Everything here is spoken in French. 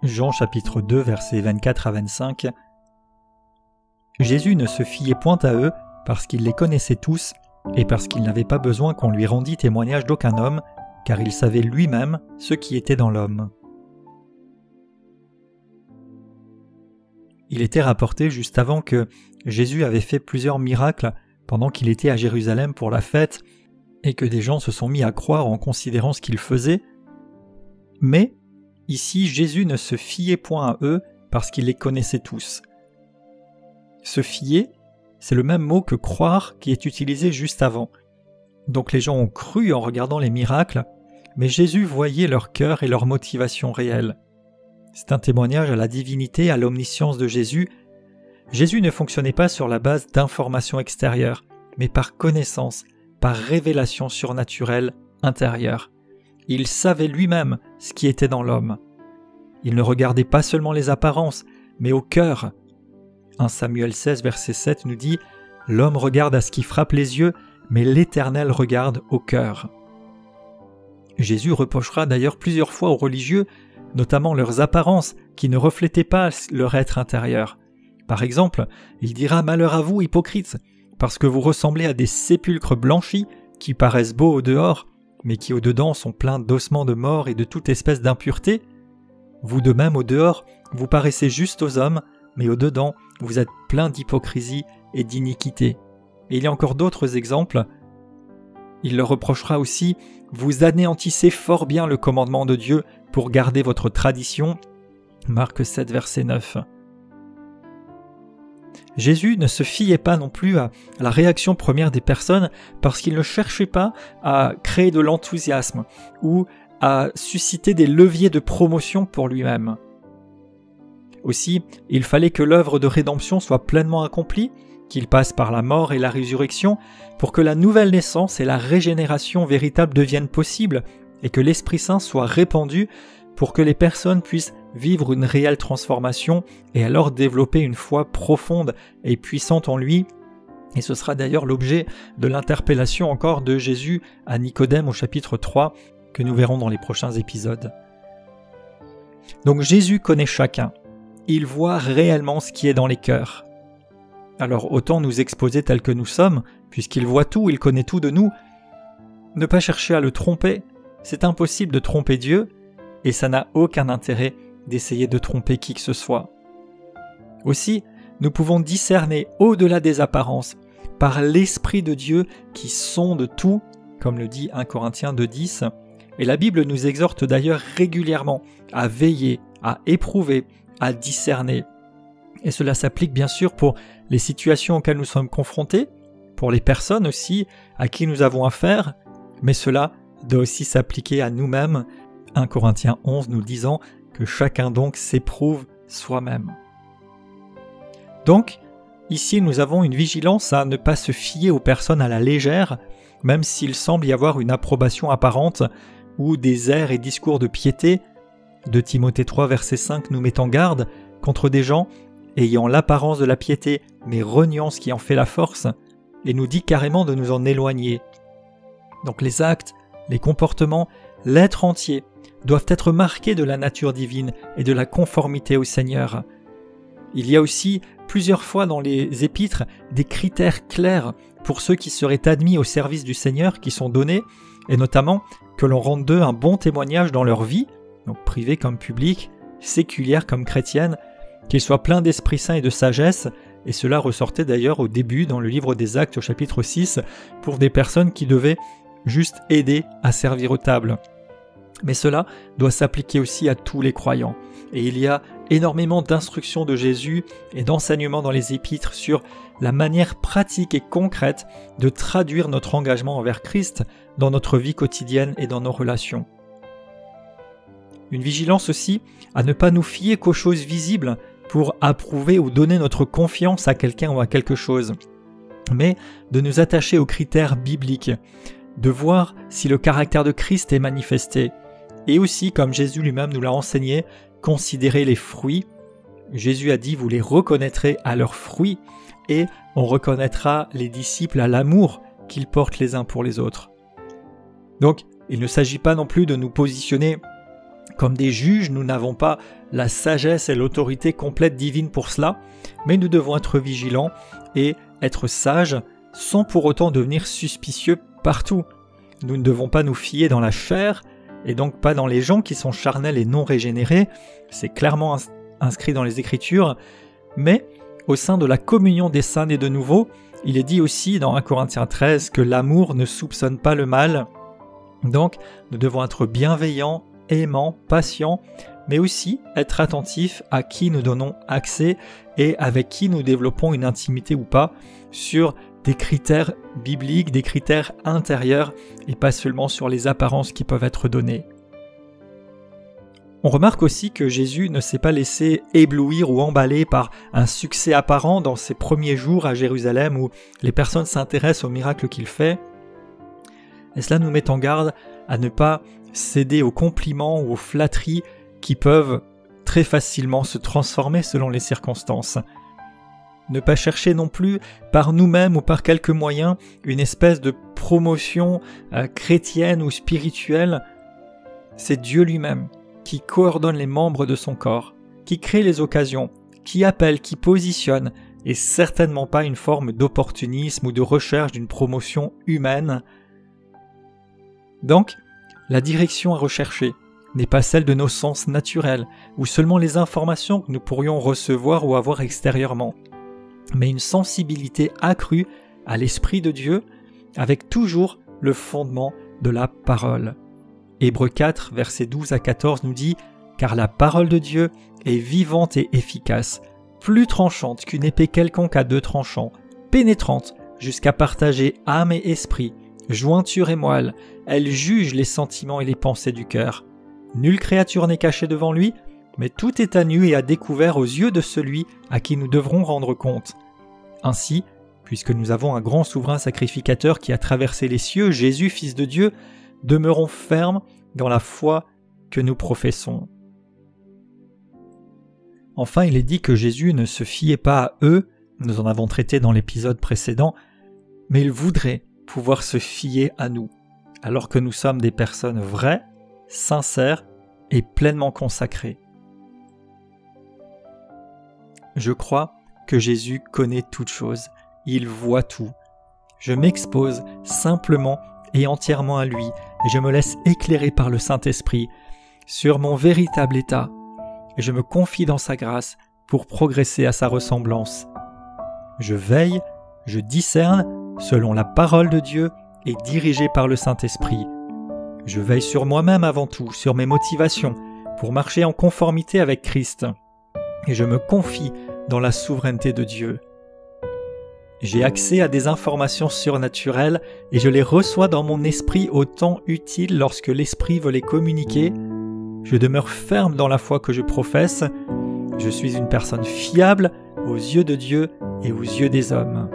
Jean chapitre 2 versets 24 à 25. Jésus ne se fiait point à eux parce qu'il les connaissait tous et parce qu'il n'avait pas besoin qu'on lui rendît témoignage d'aucun homme, car il savait lui-même ce qui était dans l'homme. Il était rapporté juste avant que Jésus avait fait plusieurs miracles pendant qu'il était à Jérusalem pour la fête et que des gens se sont mis à croire en considérant ce qu'il faisait. Mais ici, Jésus ne se fiait point à eux parce qu'il les connaissait tous. Se fier, c'est le même mot que croire qui est utilisé juste avant. Donc les gens ont cru en regardant les miracles, mais Jésus voyait leur cœur et leur motivation réelle. C'est un témoignage à la divinité, à l'omniscience de Jésus. Jésus ne fonctionnait pas sur la base d'informations extérieures, mais par connaissance, par révélation surnaturelle intérieure. Il savait lui-même ce qui était dans l'homme. Il ne regardait pas seulement les apparences, mais au cœur. 1 Samuel 16, verset 7 nous dit « L'homme regarde à ce qui frappe les yeux, mais l'Éternel regarde au cœur. » Jésus reprochera d'ailleurs plusieurs fois aux religieux, notamment leurs apparences, qui ne reflétaient pas leur être intérieur. Par exemple, il dira « Malheur à vous, hypocrites, parce que vous ressemblez à des sépulcres blanchis qui paraissent beaux au dehors, mais qui au dedans sont pleins d'ossements de mort et de toute espèce d'impureté. Vous de même au dehors, vous paraissez justes aux hommes, mais au dedans, vous êtes pleins d'hypocrisie et d'iniquité. » Et il y a encore d'autres exemples. Il leur reprochera aussi « Vous anéantissez fort bien le commandement de Dieu pour garder votre tradition. » Marc 7, verset 9. Jésus ne se fiait pas non plus à la réaction première des personnes parce qu'il ne cherchait pas à créer de l'enthousiasme ou à susciter des leviers de promotion pour lui-même. Aussi, il fallait que l'œuvre de rédemption soit pleinement accomplie, qu'il passe par la mort et la résurrection pour que la nouvelle naissance et la régénération véritable deviennent possibles et que l'Esprit Saint soit répandu pour que les personnes puissent vivre une réelle transformation et alors développer une foi profonde et puissante en lui. Et ce sera d'ailleurs l'objet de l'interpellation encore de Jésus à Nicodème au chapitre 3 que nous verrons dans les prochains épisodes. Donc Jésus connaît chacun. Il voit réellement ce qui est dans les cœurs. Alors autant nous exposer tels que nous sommes, puisqu'il voit tout, il connaît tout de nous. Ne pas chercher à le tromper, c'est impossible de tromper Dieu, et ça n'a aucun intérêt d'essayer de tromper qui que ce soit. Aussi, nous pouvons discerner au-delà des apparences, par l'Esprit de Dieu qui sonde tout, comme le dit 1 Corinthiens 2,10, et la Bible nous exhorte d'ailleurs régulièrement à veiller, à éprouver, à discerner. Et cela s'applique bien sûr pour les situations auxquelles nous sommes confrontés, pour les personnes aussi à qui nous avons affaire, mais cela doit aussi s'appliquer à nous-mêmes. 1 Corinthiens 11 nous disant que chacun donc s'éprouve soi-même. Donc, ici nous avons une vigilance à ne pas se fier aux personnes à la légère, même s'il semble y avoir une approbation apparente ou des airs et discours de piété. 2 Timothée 3 verset 5 nous met en garde contre des gens ayant l'apparence de la piété mais reniant ce qui en fait la force, et nous dit carrément de nous en éloigner. Donc les actes, les comportements, l'être entier doivent être marqués de la nature divine et de la conformité au Seigneur. Il y a aussi plusieurs fois dans les épîtres des critères clairs pour ceux qui seraient admis au service du Seigneur qui sont donnés, et notamment que l'on rende d'eux un bon témoignage dans leur vie, donc privée comme publique, séculière comme chrétienne, qu'ils soient pleins d'Esprit Saint et de sagesse, et cela ressortait d'ailleurs au début dans le livre des Actes au chapitre 6 pour des personnes qui devaient juste aider à servir aux tables. Mais cela doit s'appliquer aussi à tous les croyants. Et il y a énormément d'instructions de Jésus et d'enseignements dans les épîtres sur la manière pratique et concrète de traduire notre engagement envers Christ dans notre vie quotidienne et dans nos relations. Une vigilance aussi à ne pas nous fier qu'aux choses visibles pour approuver ou donner notre confiance à quelqu'un ou à quelque chose, mais de nous attacher aux critères bibliques, de voir si le caractère de Christ est manifesté, et aussi, comme Jésus lui-même nous l'a enseigné, considérer les fruits. Jésus a dit « Vous les reconnaîtrez à leurs fruits » et on reconnaîtra les disciples à l'amour qu'ils portent les uns pour les autres. Donc, il ne s'agit pas non plus de nous positionner Comme des juges, nous n'avons pas la sagesse et l'autorité complète divine pour cela, mais nous devons être vigilants et être sages sans pour autant devenir suspicieux partout. Nous ne devons pas nous fier dans la chair et donc pas dans les gens qui sont charnels et non régénérés, c'est clairement inscrit dans les Écritures, mais au sein de la communion des saints nés de nouveau, il est dit aussi dans 1 Corinthiens 13 que l'amour ne soupçonne pas le mal. Donc nous devons être bienveillants, aimants, patients, mais aussi être attentifs à qui nous donnons accès et avec qui nous développons une intimité ou pas sur des critères bibliques, des critères intérieurs et pas seulement sur les apparences qui peuvent être données. On remarque aussi que Jésus ne s'est pas laissé éblouir ou emballer par un succès apparent dans ses premiers jours à Jérusalem où les personnes s'intéressent aux miracles qu'il fait. Et cela nous met en garde à ne pas céder aux compliments ou aux flatteries qui peuvent très facilement se transformer selon les circonstances. Ne pas chercher non plus par nous-mêmes ou par quelques moyens une espèce de promotion chrétienne ou spirituelle. C'est Dieu lui-même qui coordonne les membres de son corps, qui crée les occasions, qui appelle, qui positionne, et certainement pas une forme d'opportunisme ou de recherche d'une promotion humaine. Donc, la direction à rechercher n'est pas celle de nos sens naturels ou seulement les informations que nous pourrions recevoir ou avoir extérieurement, mais une sensibilité accrue à l'Esprit de Dieu avec toujours le fondement de la parole. Hébreux 4, versets 12 à 14 nous dit « Car la parole de Dieu est vivante et efficace, plus tranchante qu'une épée quelconque à 2 tranchants, pénétrante jusqu'à partager âme et esprit, jointure et moelle, elle juge les sentiments et les pensées du cœur. Nulle créature n'est cachée devant lui, mais tout est à nu et à découvert aux yeux de celui à qui nous devrons rendre compte. Ainsi, puisque nous avons un grand souverain sacrificateur qui a traversé les cieux, Jésus, Fils de Dieu, demeurons fermes dans la foi que nous professons. » Enfin, il est dit que Jésus ne se fiait pas à eux, nous en avons traité dans l'épisode précédent, mais il voudrait pouvoir se fier à nous, alors que nous sommes des personnes vraies, sincères et pleinement consacrées. Je crois que Jésus connaît toutes choses, il voit tout. Je m'expose simplement et entièrement à lui, et je me laisse éclairer par le Saint-Esprit sur mon véritable état, et je me confie dans sa grâce pour progresser à sa ressemblance. Je veille, je discerne selon la parole de Dieu et dirigé par le Saint-Esprit. Je veille sur moi-même avant tout, sur mes motivations, pour marcher en conformité avec Christ, et je me confie dans la souveraineté de Dieu. J'ai accès à des informations surnaturelles et je les reçois dans mon esprit au temps utile lorsque l'esprit veut les communiquer. Je demeure ferme dans la foi que je professe. Je suis une personne fiable aux yeux de Dieu et aux yeux des hommes.